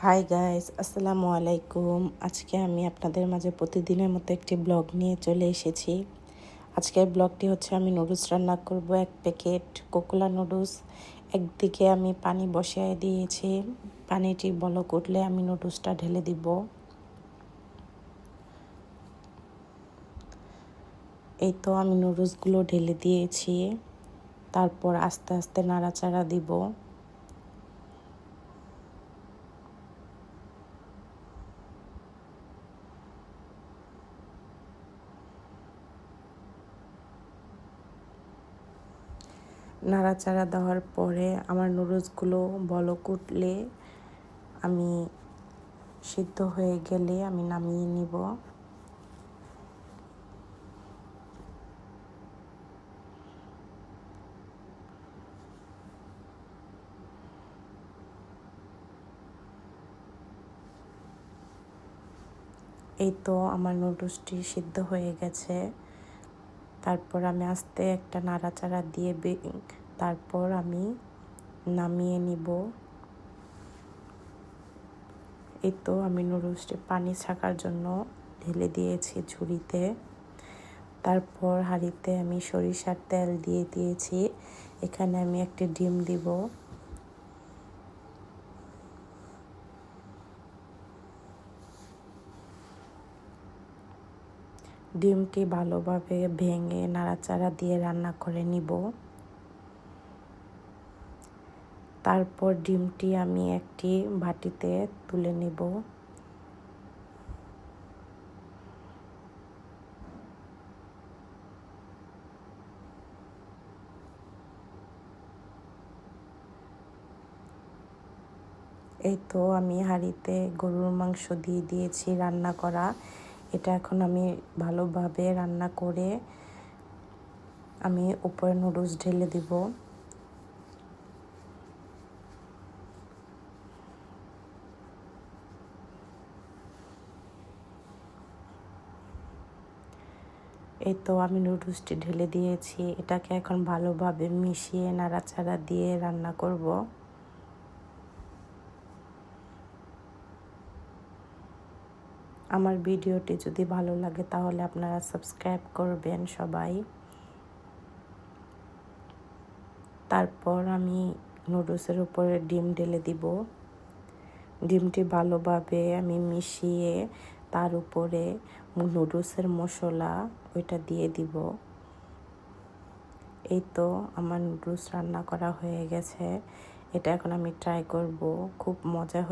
Hi guys, আসসালামু আলাইকুম। আজকে আমি আপনাদের মাঝে প্রতিদিনের মতো একটি ব্লগ নিয়ে চলে এসেছি। আজকের ব্লগটি হচ্ছে আমি নুডলস রান্না করব। 1 প্যাকেট কোকোলা নুডলস। একদিকে আমি পানি বসিয়ে দিয়েছি। পানিটি বলক উঠলে আমি নুডলসটা ঢেলে দিব। এই তো আমি নুডলসগুলো ঢেলে দিয়েছি। তারপর আস্তে আস্তে নাড়াচাড়া দিব। নাড়াচাড়া দেওয়ার পরে আমার নুডলসগুলো বলক উঠলে আমি সিদ্ধ হয়ে গেলে আমি নামিয়ে নিব। এই তো আমার নুডলসটি সিদ্ধ হয়ে গেছে। তারপর আমি আস্তে একটা নাড়াচাড়া দিয়ে তারপর আমি নামিয়ে নিব। এই তো আমি নুডলসটি পানি ছাকার জন্য ঢেলে দিয়েছি ঝুড়িতে। তারপর হাঁড়িতে আমি সরিষার তেল দিয়ে দিয়েছি। এখানে আমি একটি ডিম দিব। ডিমটি ভালোভাবে ভেঙে নাড়াচাড়া দিয়ে রান্না করে নিব। তারপর ডিমটি আমি একটি বাটিতে তুলে নিব। এই তো আমি হাঁড়িতে গরুর মাংস দিয়ে দিয়েছি রান্না করা। এটা এখন আমি ভালোভাবে রান্না করে আমি উপরে নুডলস ঢেলে দিব। এই তো আমি নুডলসটি ঢেলে দিয়েছি। এটাকে এখন ভালোভাবে মিশিয়ে নাড়াচাড়া দিয়ে রান্না করব। আমার ভিডিওটি যদি ভালো লাগে তাহলে আপনারা সাবস্ক্রাইব করবেন সবাই। তারপর আমি নুডলসের উপরে ডিম ঢেলে দিব। ডিমটি ভালোভাবে আমি মিশিয়ে তার উপরে নুডলসের মশলা ওইটা দিয়ে দিব। এই তো আমার নুডলস রান্না করা হয়ে গেছে। এটা এখন আমি ট্রাই করব। খুব মজা হয়ে